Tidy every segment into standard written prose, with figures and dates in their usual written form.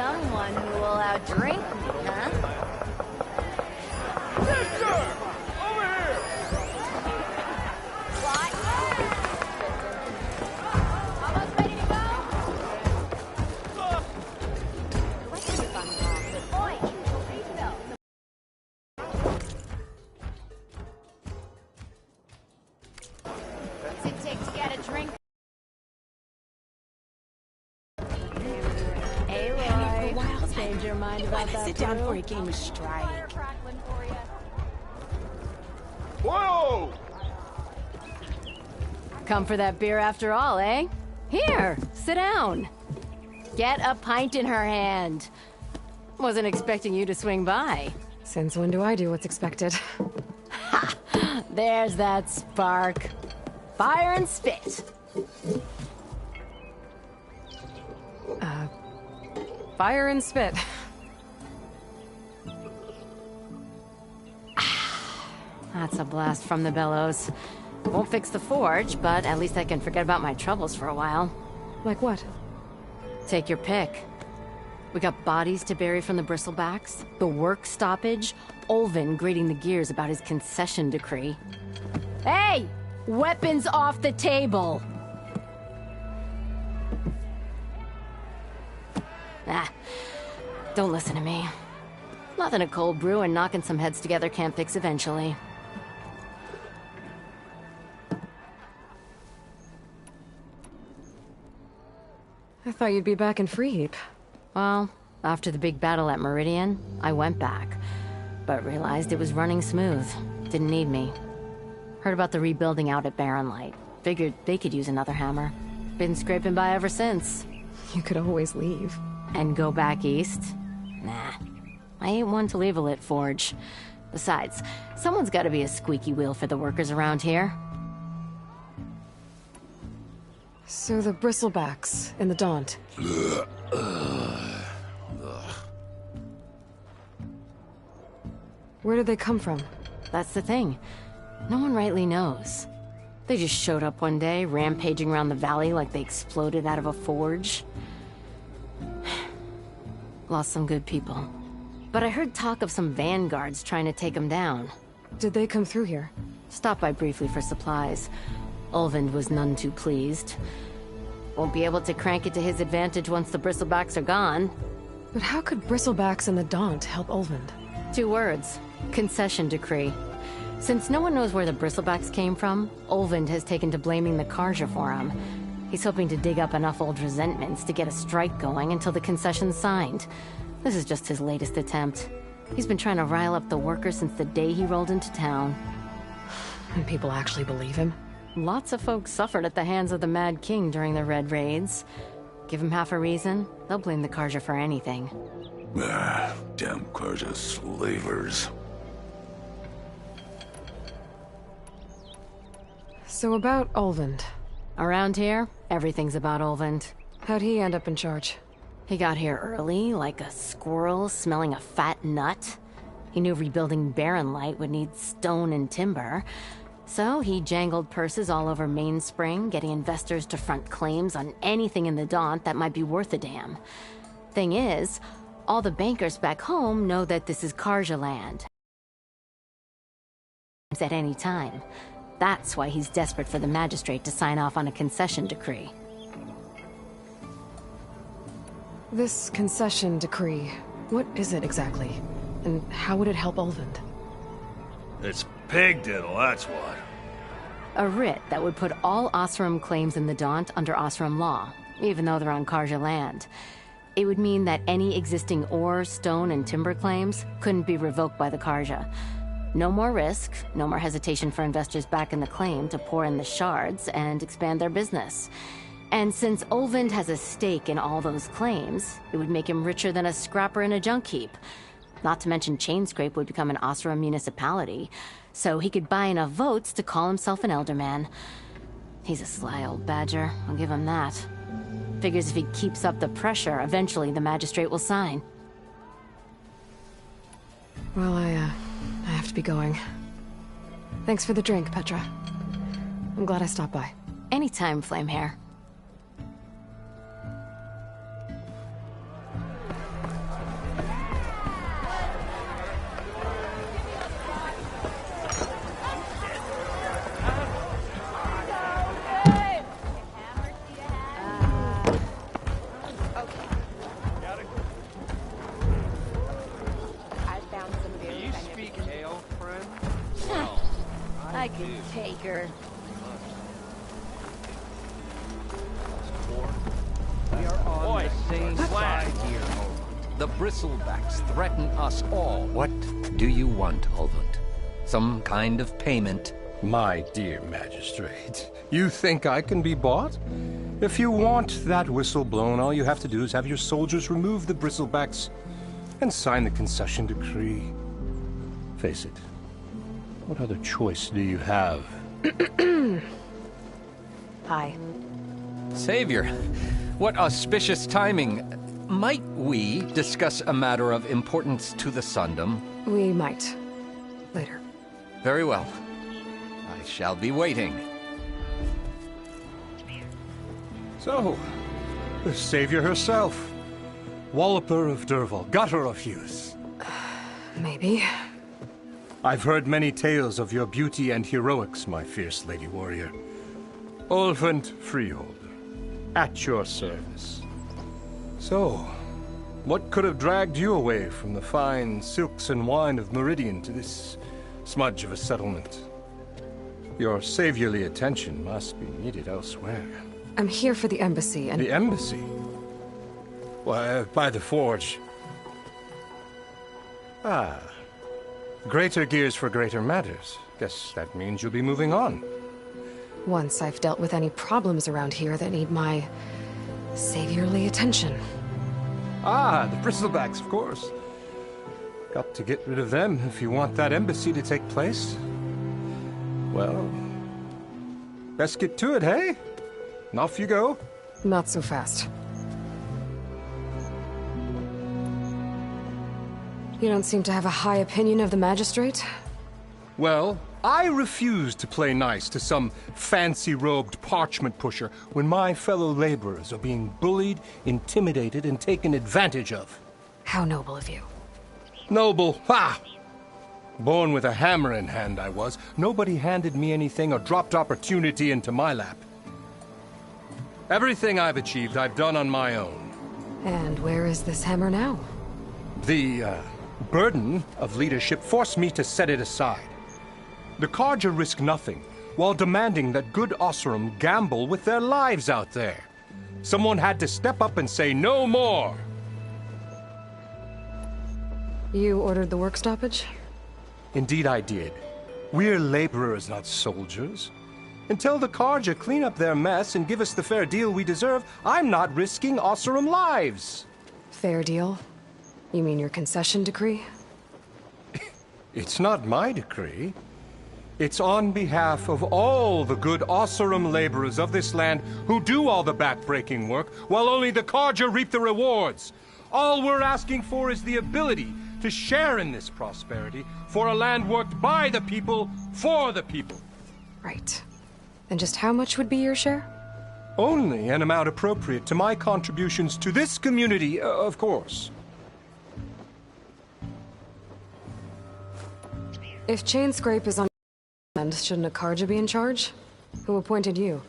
someone who will outdrink me, huh? Yes, sir! Over here! What? Almost ready to go? Let's see if I'm wrong. Oi, refill. What's it take to get a drink? Aloy, change your mind about that. Sit down for a game of strike. Whoa! Come for that beer after all, eh? Here, sit down. Get a pint in her hand. Wasn't expecting you to swing by. Since when do I do what's expected? Ha! There's that spark. Fire and spit. Fire and spit. That's a blast from the bellows. Won't fix the forge, but at least I can forget about my troubles for a while. Like what? Take your pick. We got bodies to bury from the bristlebacks, the work stoppage, Olvin grating the gears about his concession decree. Hey! Weapons off the table! Don't listen to me. Nothing a cold brew and knocking some heads together can't fix eventually. I thought you'd be back in Freeheap. Well, after the big battle at Meridian, I went back, but realized it was running smooth. Didn't need me. Heard about the rebuilding out at Barren Light. Figured they could use another hammer. Been scraping by ever since. You could always leave. And go back east? Nah. I ain't one to leave a lit forge. Besides, someone's gotta be a squeaky wheel for the workers around here. So the bristlebacks in the Daunt. Where did they come from? That's the thing. No one rightly knows. They just showed up one day, rampaging around the valley like they exploded out of a forge. Lost some good people. But I heard talk of some vanguards trying to take them down. Did they come through here? Stopped by briefly for supplies. Ulvund was none too pleased. Won't be able to crank it to his advantage once the bristlebacks are gone. But how could bristlebacks in the Daunt help Ulvund? 2 words. Concession decree. Since no one knows where the bristlebacks came from, Ulvund has taken to blaming the Carja for him. He's hoping to dig up enough old resentments to get a strike going until the concession's signed. This is just his latest attempt. He's been trying to rile up the workers since the day he rolled into town. And people actually believe him? Lots of folks suffered at the hands of the Mad King during the Red Raids. Give him half a reason, they'll blame the Carja for anything. Damn Carja slavers. So about Ulvund. Around here, everything's about Ulvund. How'd he end up in charge? He got here early, like a squirrel smelling a fat nut. He knew rebuilding Barren Light would need stone and timber. So he jangled purses all over Mainspring, getting investors to front claims on anything in the Daunt that might be worth a damn. Thing is, all the bankers back home know that this is Carja land. At any time. That's why he's desperate for the magistrate to sign off on a concession decree. This concession decree, what is it exactly? And how would it help Ulvund? It's pig diddle, that's what. A writ that would put all Osram claims in the Daunt under Osram law, even though they're on Carja land. It would mean that any existing ore, stone, and timber claims couldn't be revoked by the Carja. No more risk, no more hesitation for investors back in the claim to pour in the shards and expand their business. And since Ulvund has a stake in all those claims, it would make him richer than a scrapper in a junk heap. Not to mention Chainscrape would become an Osram municipality, so he could buy enough votes to call himself an Elderman. He's a sly old badger, I'll give him that. Figures if he keeps up the pressure, eventually the magistrate will sign. Well, I have to be going. Thanks for the drink, Petra. I'm glad I stopped by. Anytime, Flamehair. I could take her. We are on the same side here. The bristlebacks threaten us all. What do you want, Ulvund? Some kind of payment? My dear magistrate, you think I can be bought? If you want that whistle blown, all you have to do is have your soldiers remove the bristlebacks and sign the concession decree. Face it, what other choice do you have? Hi. Savior, what auspicious timing. Might we discuss a matter of importance to the Sundom? We might. Later. Very well. I shall be waiting. So, the savior herself. Walloper of Derval, gutter of youth. Maybe. I've heard many tales of your beauty and heroics, my fierce lady warrior. Ulvund Freeholder, at your service. So, what could have dragged you away from the fine silks and wine of Meridian to this smudge of a settlement? Your saviorly attention must be needed elsewhere. I'm here for the embassy and... The embassy? Why, by the forge. Ah. Greater gears for greater matters. Guess that means you'll be moving on. Once I've dealt with any problems around here that need my... saviorly attention. Ah, the bristlebacks, of course. Got to get rid of them if you want that embassy to take place. Well, best get to it, hey? And off you go. Not so fast. You don't seem to have a high opinion of the magistrate? Well, I refuse to play nice to some fancy-robed parchment pusher when my fellow laborers are being bullied, intimidated, and taken advantage of. How noble of you. Noble, ha! Born with a hammer in hand, I was. Nobody handed me anything or dropped opportunity into my lap. Everything I've achieved, I've done on my own. And where is this hammer now? The, burden of leadership forced me to set it aside. The Carja risk nothing, while demanding that good Oseram gamble with their lives out there. Someone had to step up and say no more! You ordered the work stoppage? Indeed I did. We're laborers, not soldiers. Until the Carja clean up their mess and give us the fair deal we deserve, I'm not risking Oseram lives! Fair deal? You mean your concession decree? It's not my decree. It's on behalf of all the good Oseram laborers of this land who do all the back-breaking work, while only the Carja reap the rewards. All we're asking for is the ability to share in this prosperity for a land worked by the people, for the people. Right. And just how much would be your share? Only an amount appropriate to my contributions to this community, of course. If Chainscrape is on land, shouldn't a Carja be in charge? Who appointed you?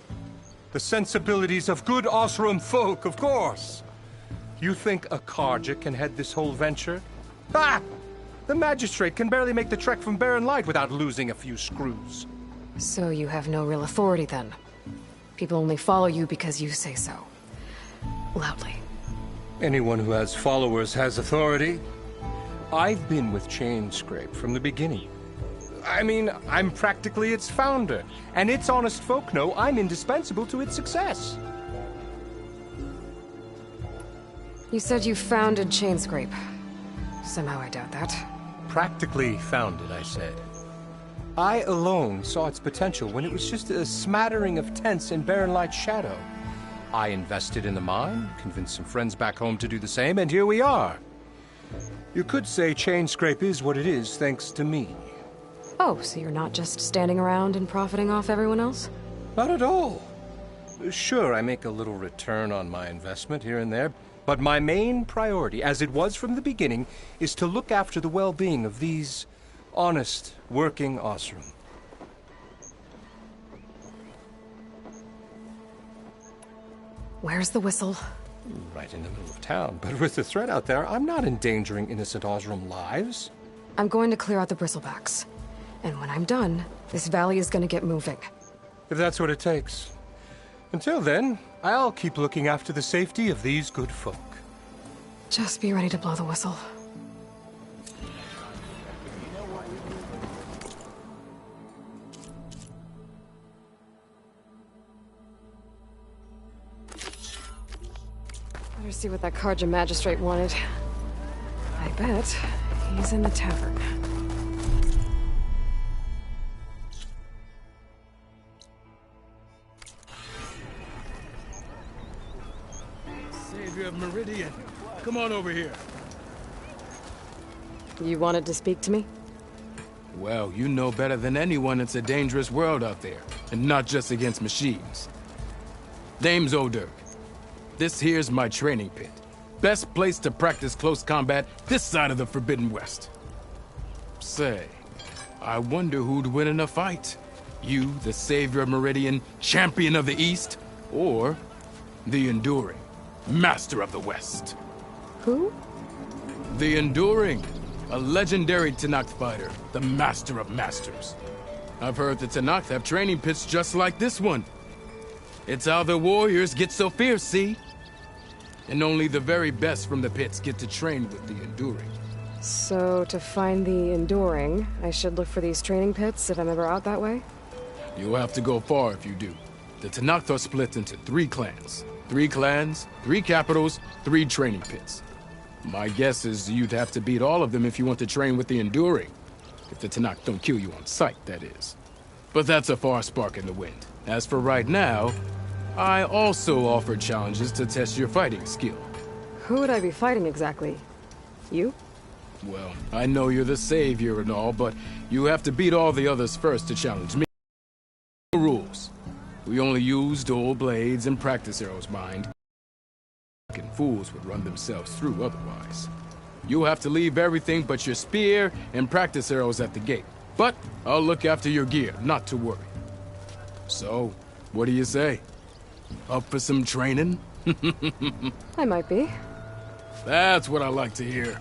The sensibilities of good Oseram folk, of course. You think a Carja can head this whole venture? Ha! The magistrate can barely make the trek from Barren Light without losing a few screws. So you have no real authority then? People only follow you because you say so. Loudly. Anyone who has followers has authority. I've been with Chainscrape from the beginning. I mean, I'm practically its founder, and its honest folk know I'm indispensable to its success. You said you founded Chainscrape. Somehow I doubt that. Practically founded, I said. I alone saw its potential when it was just a smattering of tents in Barren Light's shadow. I invested in the mine, convinced some friends back home to do the same, and here we are. You could say Chainscrape is what it is thanks to me. Oh, so you're not just standing around and profiting off everyone else? Not at all. Sure, I make a little return on my investment here and there, but my main priority, as it was from the beginning, is to look after the well-being of these honest, working Oseram. Where's the whistle? Right in the middle of town, but with the threat out there, I'm not endangering innocent Oseram lives. I'm going to clear out the bristlebacks. And when I'm done, This valley is gonna get moving. If that's what it takes. Until then, I'll keep looking after the safety of these good folk. Just be ready to blow the whistle. Better see what that Karja magistrate wanted. I bet he's in the tavern. Savior of Meridian, come on over here. You wanted to speak to me? Well, you know better than anyone it's a dangerous world out there, and not just against machines. Name's O'Dirk. This here's my training pit. Best place to practice close combat this side of the Forbidden West. Say, I wonder who'd win in a fight. You, the Savior of Meridian, Champion of the East, or the Enduring, Master of the West. Who? The Enduring, a legendary Tenakth fighter, the Master of Masters. I've heard the Tenakth have training pits just like this one. It's how the warriors get so fierce, see? And only the very best from the pits get to train with the Enduring. So, to find the Enduring, I should look for these training pits if I'm ever out that way? You'll have to go far if you do. The Tenakth are split into 3 clans. 3 clans, 3 capitals, 3 training pits. My guess is you'd have to beat all of them if you want to train with the Enduring. If the Tenakth don't kill you on sight, that is. But that's a far spark in the wind. As for right now, I also offer challenges to test your fighting skill. Who would I be fighting exactly? You? Well, I know you're the savior and all, but you have to beat all the others first to challenge me. No rules. We only use dual blades and practice arrows, mind. And fools would run themselves through otherwise. You'll have to leave everything but your spear and practice arrows at the gate. But I'll look after your gear, not to worry. So, what do you say? Up for some training? I might be. That's what I like to hear.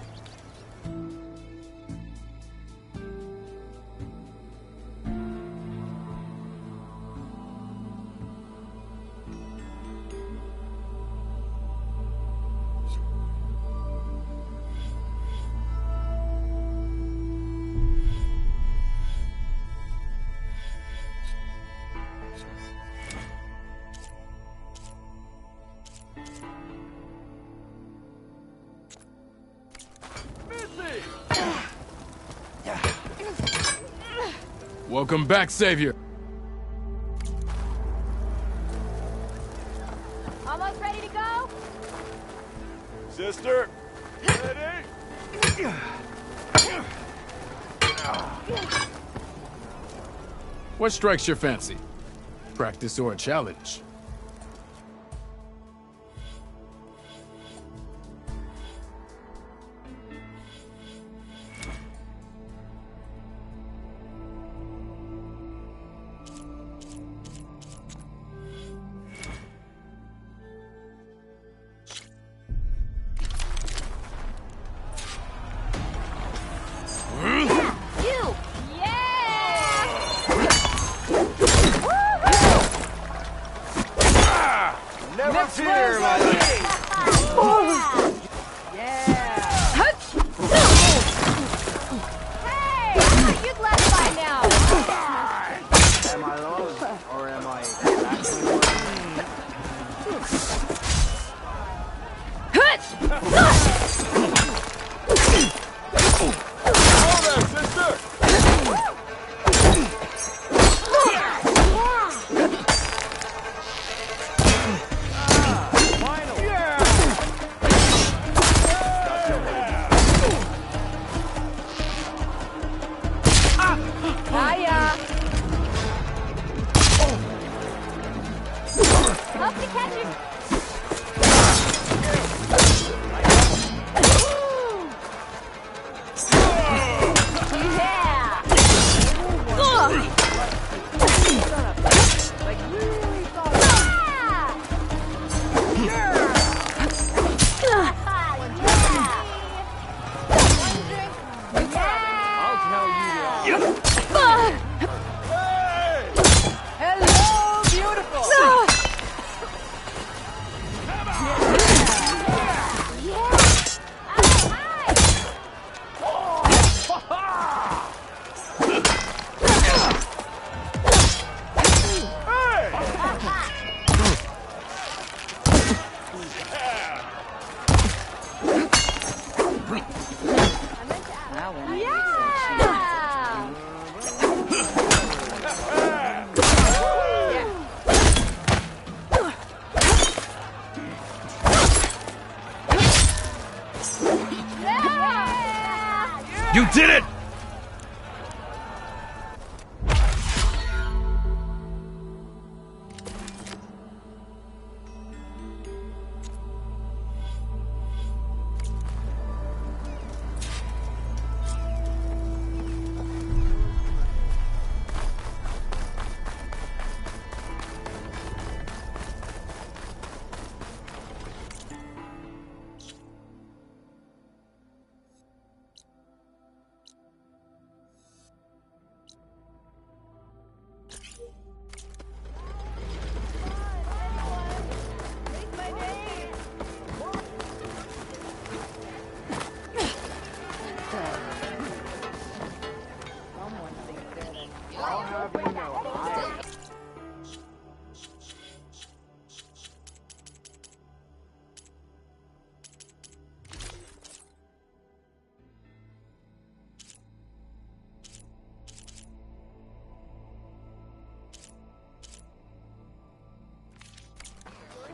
Welcome back, Savior. Almost ready to go? Sister, ready? What strikes your fancy? Practice or a challenge? You did it!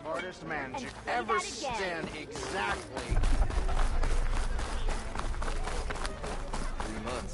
Hardest man to ever stand exactly 3 months.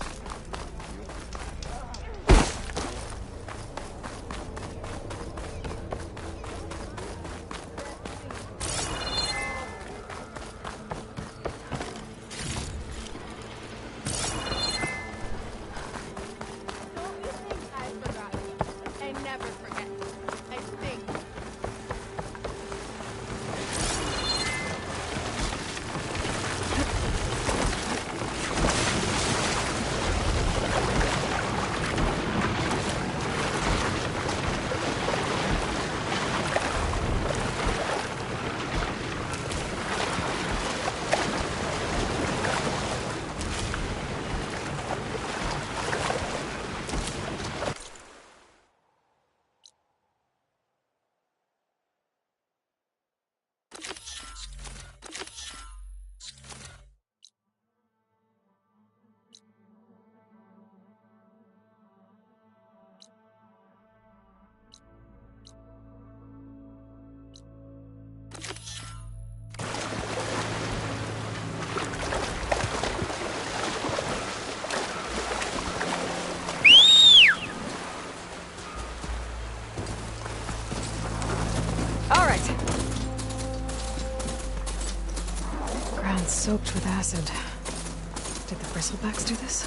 Soaked with acid. Did the bristlebacks do this?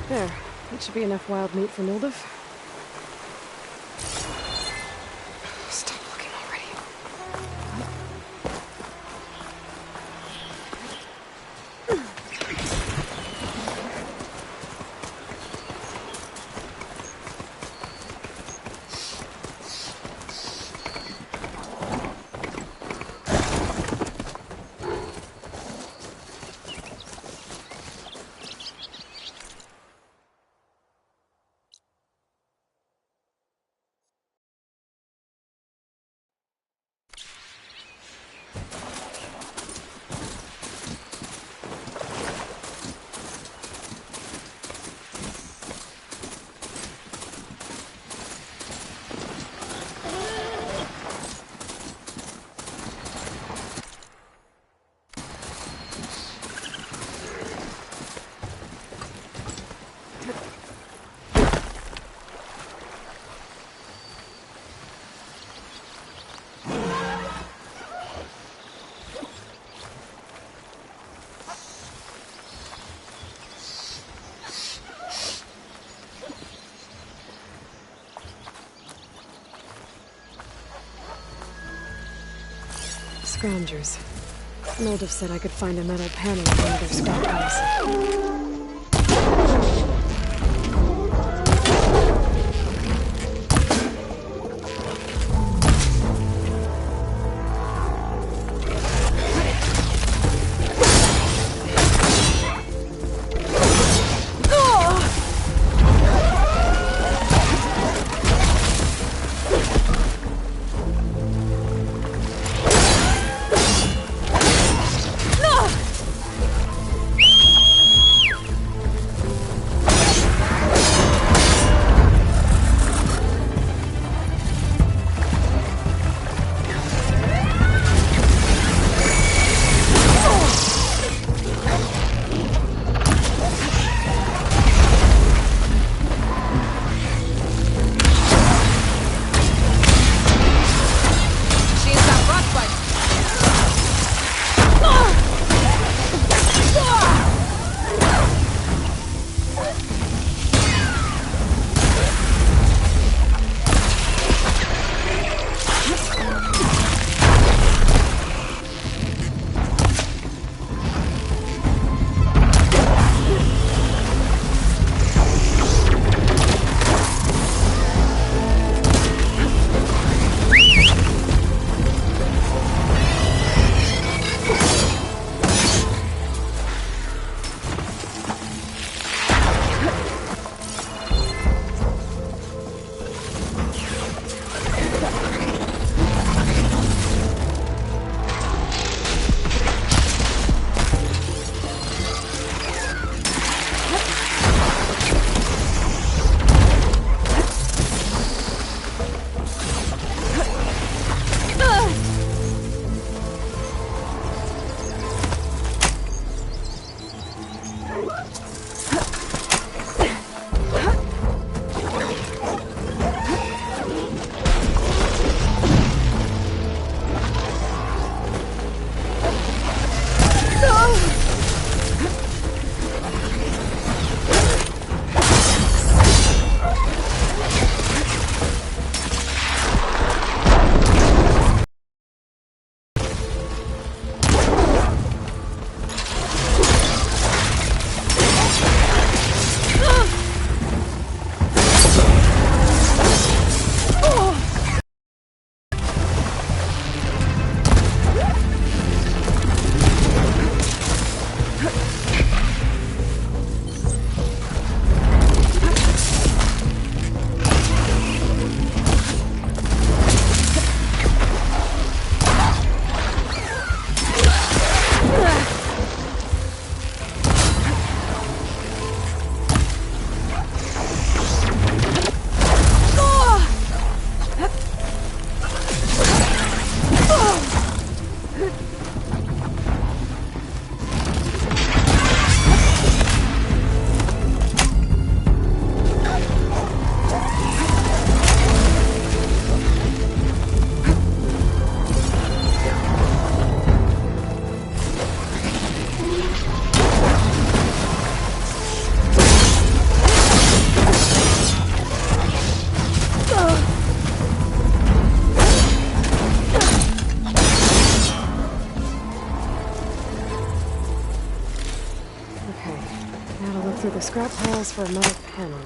There. That should be enough wild meat for Noldov. Stop looking already. Scroungers. Noldov said I could find a metal panel in one of their scrap piles. through the scrap piles for a metal panel.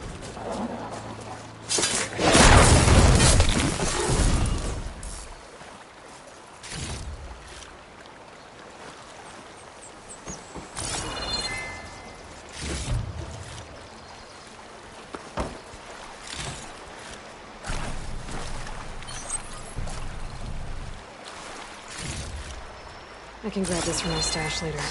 I can grab this from my stash later.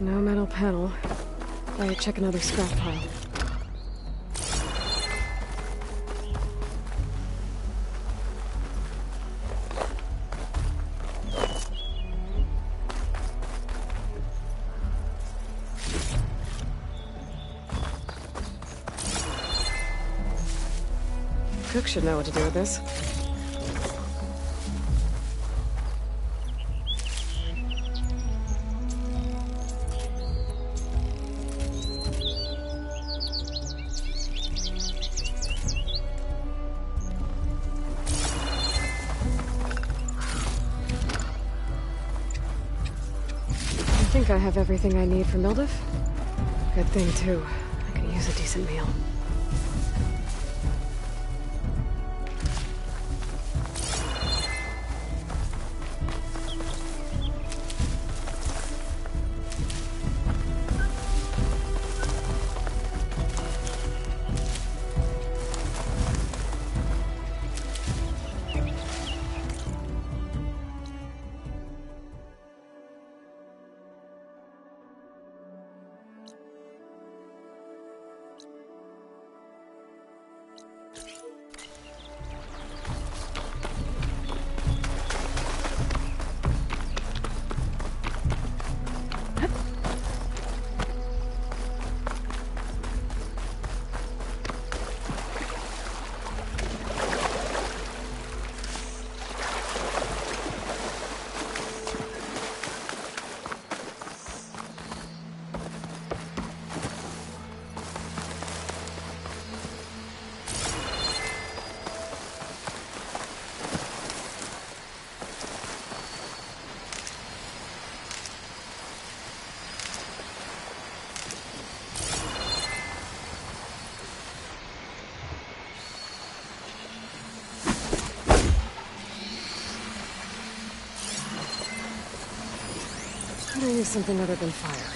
No metal panel. I'll check another scrap pile. Cook should know what to do with this. I think I have everything I need for Mildiff. Good thing, too. I could use a decent meal. I use something other than fire.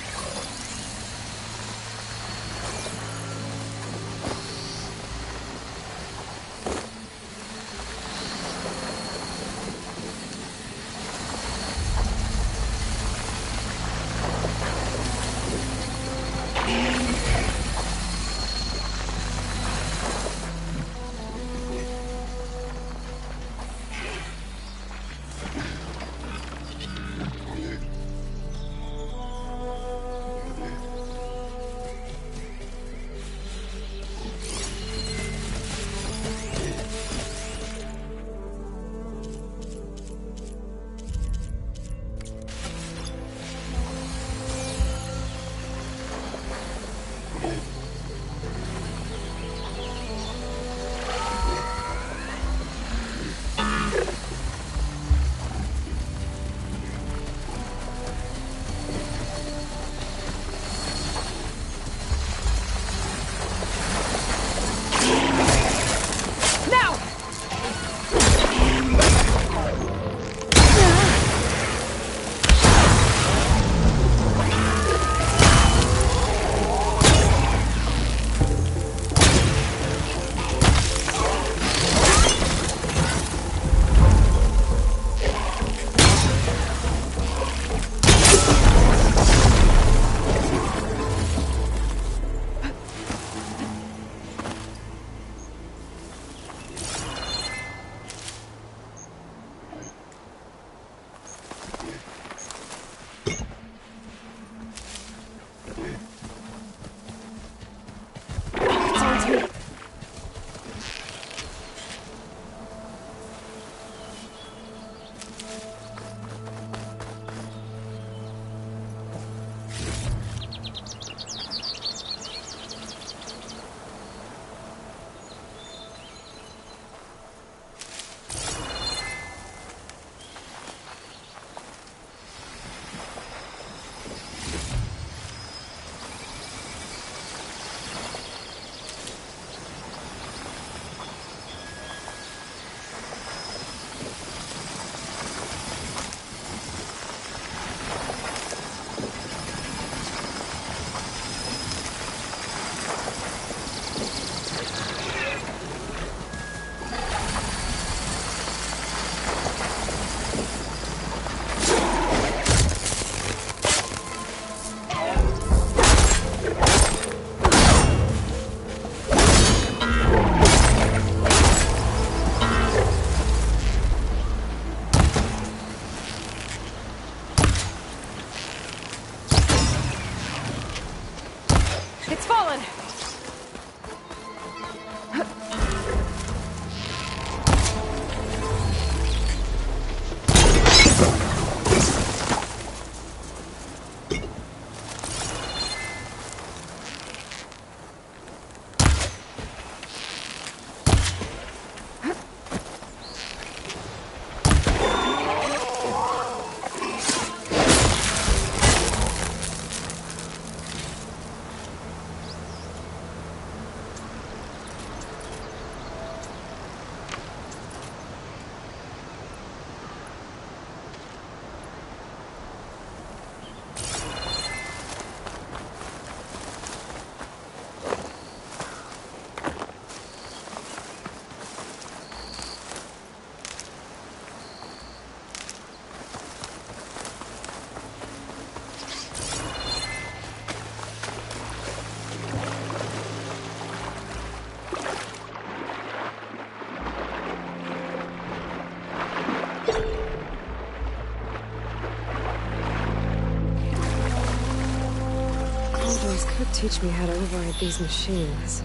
Could teach me how to override these machines.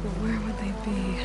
But where would they be?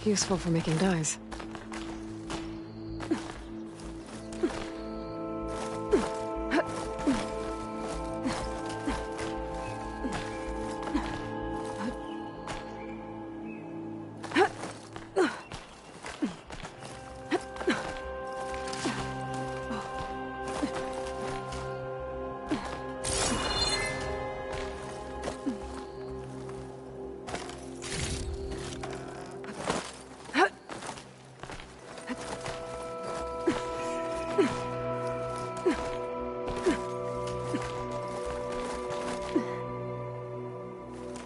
Useful for making dyes.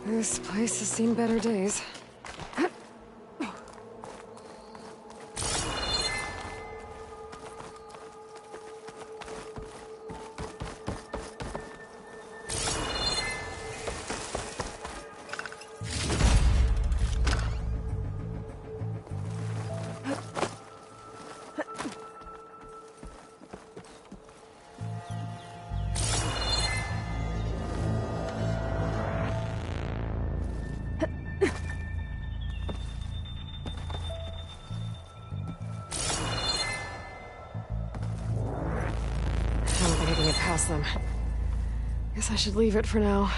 This place has seen better days. them. Guess I should leave it for now.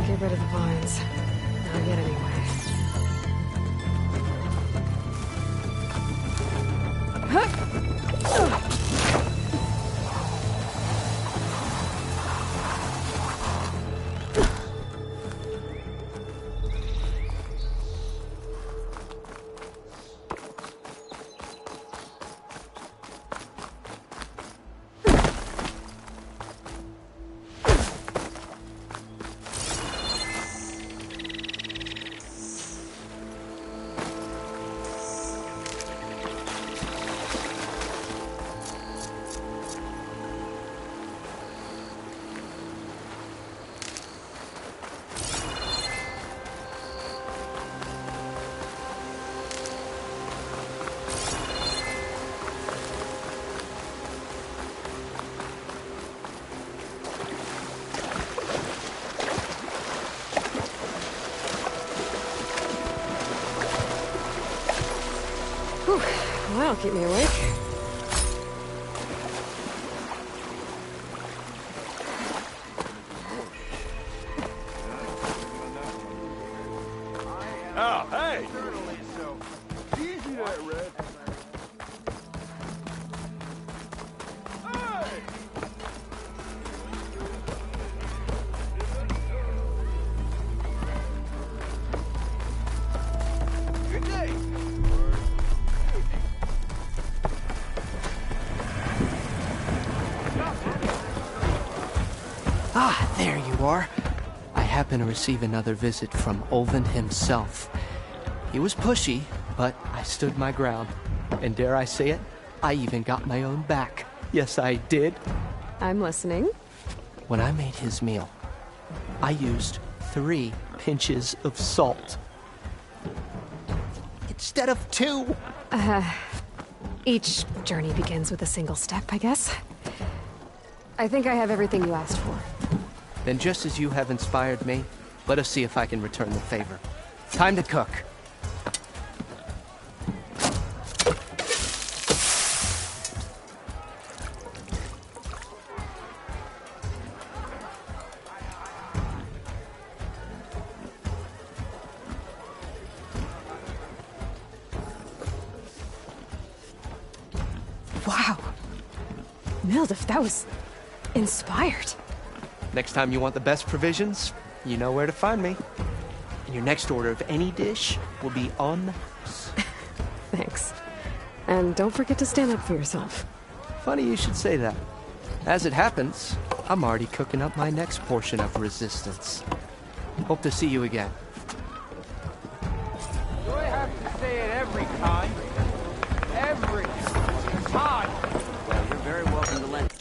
Get rid of the vines. Not yet, anyway. Whew. Well, that'll keep me awake. Oh, hey! Easy there, Red. Hey! Good day. Ah, there you are. I happen to receive another visit from Ulvund himself. He was pushy, but I stood my ground. And dare I say it, I even got my own back. Yes, I did. I'm listening. When I made his meal, I used 3 pinches of salt. Instead of 2. Each journey begins with a single step, I guess. I think I have everything you asked for. Then just as you have inspired me, let us see if I can return the favor. Time to cook. Wow. Mildif, that was inspired. Next time you want the best provisions, you know where to find me. And your next order of any dish will be on the house. Thanks. And don't forget to stand up for yourself. Funny you should say that. As it happens, I'm already cooking up my next portion of resistance. Hope to see you again. Do I have to say it every time? Every time! Well, you're very welcome to lend.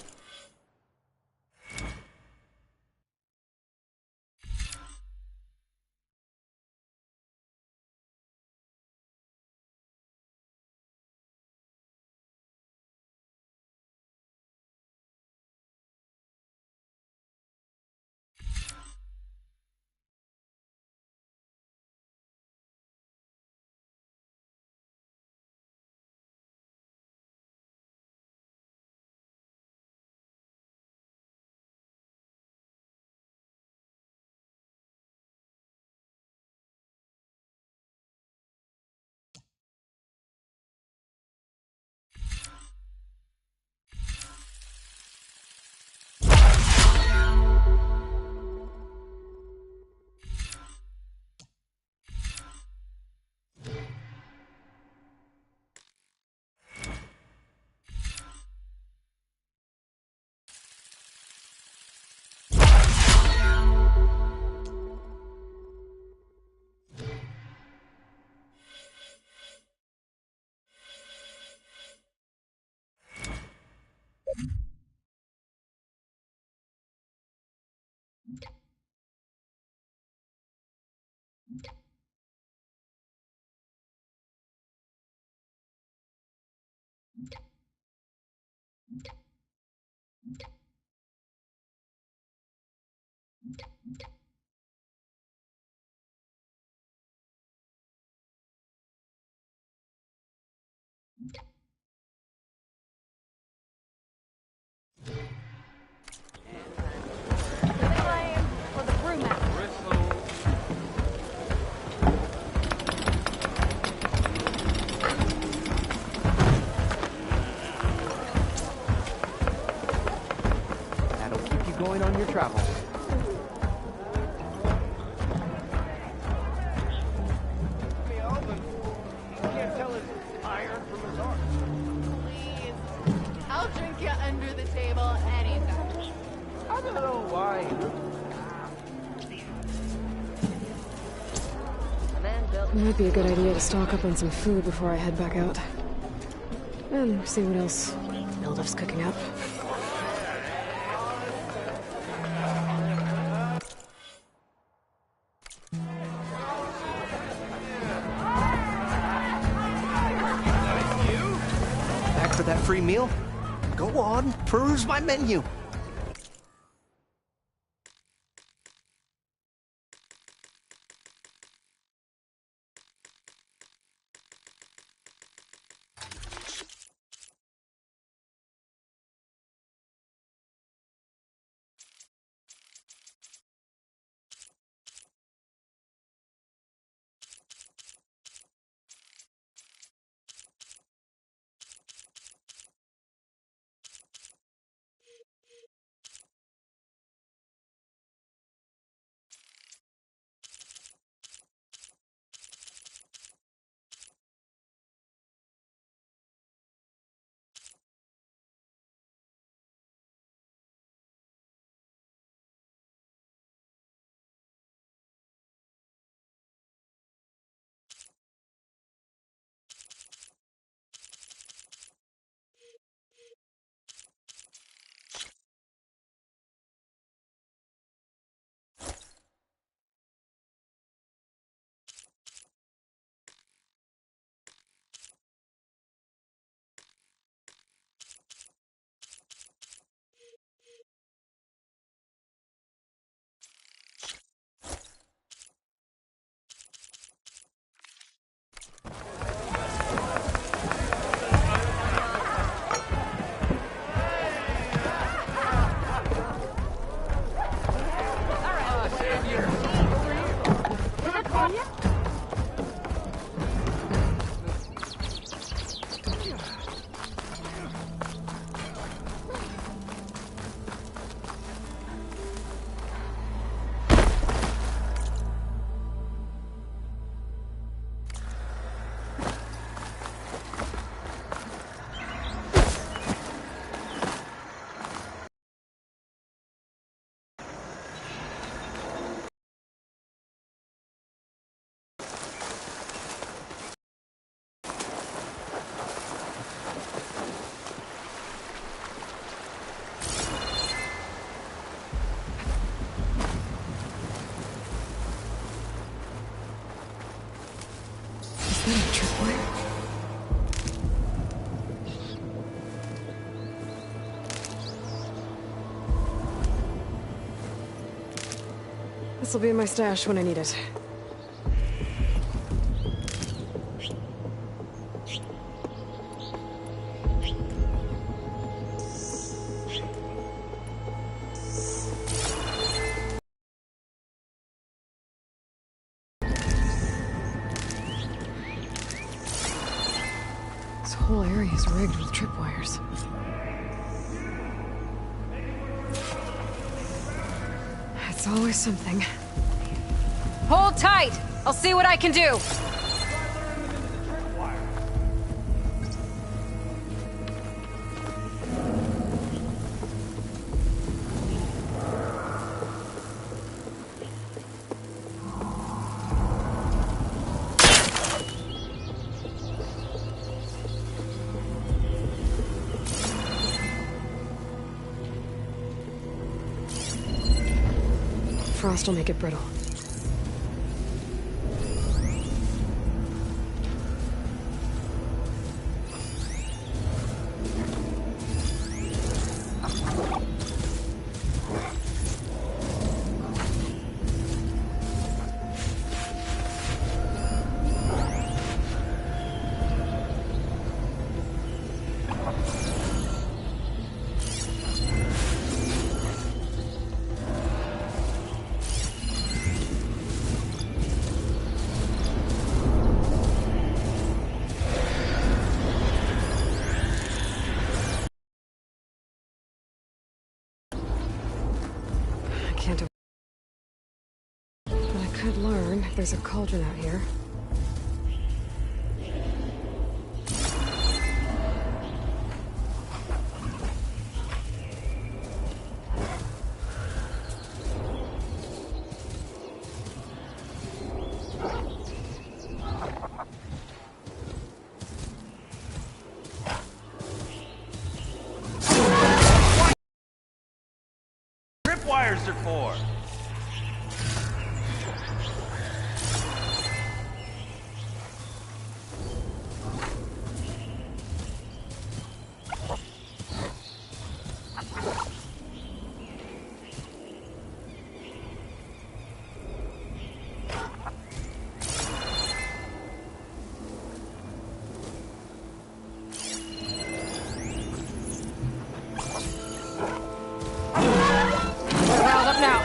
That'll keep you going on your travels. Hey, Alvin. You can't tell his iron from his art. Please. I'll drink you under the table anytime. I don't know why. It might be a good idea to stock up on some food before I head back out. And see what else Ildif's cooking up. Back for that free meal? Go on, peruse my menu. Is that a tripwire? This'll be in my stash when I need it. This whole area is rigged with tripwires. It's always something. Hold tight! I'll see what I can do! Frost will make it brittle. could learn if there's a cauldron out here. Tripwires are for? Riled up now.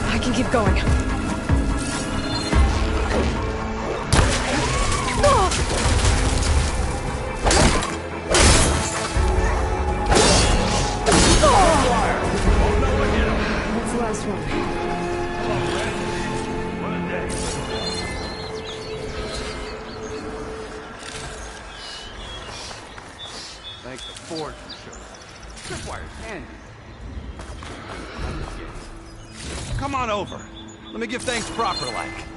I can keep going. That's the last one. Thank the Forge for sure. Tripwire's handy. Come on over. Let me give thanks proper like.